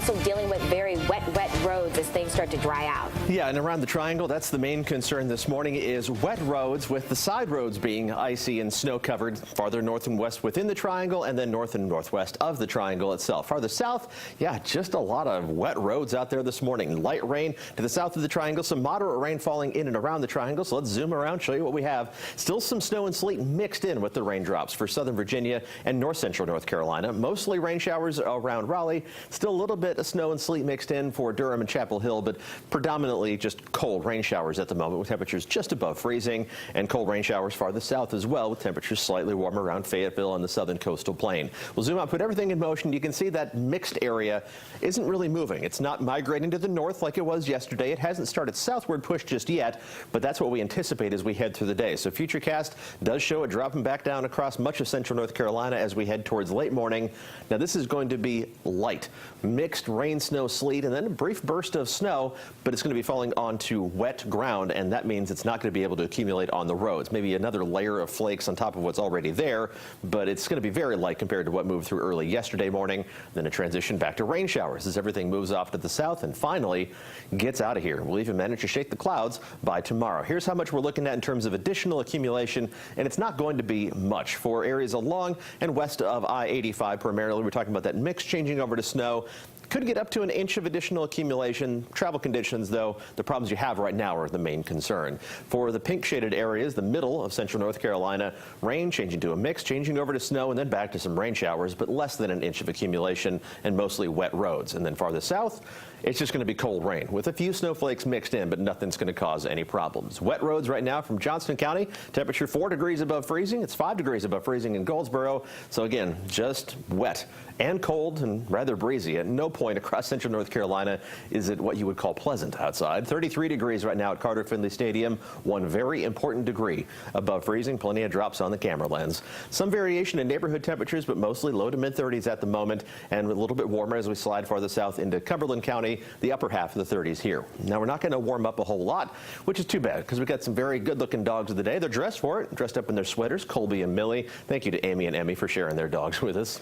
also dealing with very wet roads as things start to dry out. Yeah, and around the triangle, that's the main concern this morning is wet roads, with the side roads being icy and snow covered farther north and west within the triangle, and then north and northwest of the triangle itself. Farther south, yeah, just a lot of wet roads out there this morning. Light rain to the south of the triangle, some moderate rain falling in and around the triangle. So let's zoom around, show you what we have. Still some snow and sleet mixed in with the raindrops for southern Virginia and north central North Carolina. Mostly rain showers around Raleigh. Still a little bit of snow and sleet mixed in for Durham and Chapel Hill, but predominantly just cold rain showers at the moment with temperatures just above freezing, and cold rain showers farther south as well with temperatures slightly warmer around Fayetteville and the southern coastal plain. We'll zoom out, put everything in motion. You can see that mixed area isn't really moving. It's not migrating to the north like it was yesterday. It hasn't started southward push just yet, but that's what we anticipate as we head through the day. So Futurecast does show it dropping back down across much of central North Carolina as we head towards late morning. Now this is going to be light, mixed rain, snow, sleet, and then a brief burst of snow, but it's going to be falling onto wet ground, and that means it's not going to be able to accumulate on the roads. Maybe another layer of flakes on top of what's already there, but it's going to be very light compared to what moved through early yesterday morning. Then a transition back to rain showers as everything moves off to the south and finally gets out of here. We'll even manage to shake the clouds by tomorrow. Here's how much we're looking at in terms of additional accumulation, and it's not going to be much for areas along and west of I-85 primarily. We're talking about that mix changing over to snow. Could get up to an inch of additional accumulation. Travel conditions, though, the problems you have right now are the main concern. For the pink shaded areas, the middle of central North Carolina, rain changing to a mix, changing over to snow, and then back to some rain showers, but less than an inch of accumulation and mostly wet roads. And then farther south, it's just going to be cold rain with a few snowflakes mixed in, but nothing's going to cause any problems. Wet roads right now from Johnston County, temperature 4 degrees above freezing. It's 5 degrees above freezing in Goldsboro. So again, just wet and cold and rather breezy. At no point across central North Carolina is it what you would call pleasant outside. 33 degrees right now at Carter Finley Stadium, one very important degree above freezing. Plenty of drops on the camera lens. Some variation in neighborhood temperatures, but mostly low to mid 30s at the moment, and a little bit warmer as we slide farther south into Cumberland County, the upper half of the 30s here. Now we're not going to warm up a whole lot, which is too bad because we've got some very good looking dogs of the day. They're dressed for it, dressed up in their sweaters, Colby and Millie. Thank you to Amy and Emmy for sharing their dogs with us.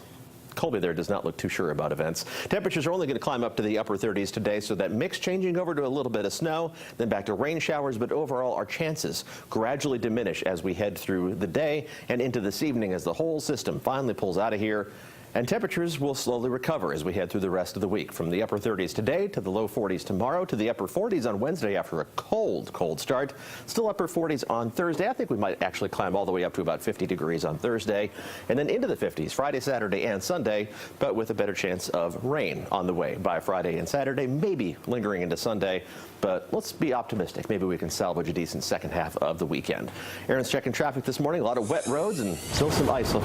Colby there does not look too sure about events. Temperatures are only going to climb up to the upper 30s today, so that mix changing over to a little bit of snow, then back to rain showers, but overall our chances gradually diminish as we head through the day and into this evening as the whole system finally pulls out of here. And temperatures will slowly recover as we head through the rest of the week. From the upper 30s today to the low 40s tomorrow to the upper 40s on Wednesday after a cold start. Still upper 40s on Thursday. I think we might actually climb all the way up to about 50 degrees on Thursday. And then into the 50s Friday, Saturday, and Sunday, but with a better chance of rain on the way by Friday and Saturday, maybe lingering into Sunday. But let's be optimistic. Maybe we can salvage a decent second half of the weekend. Aaron's checking traffic this morning. A lot of wet roads and still some ice left.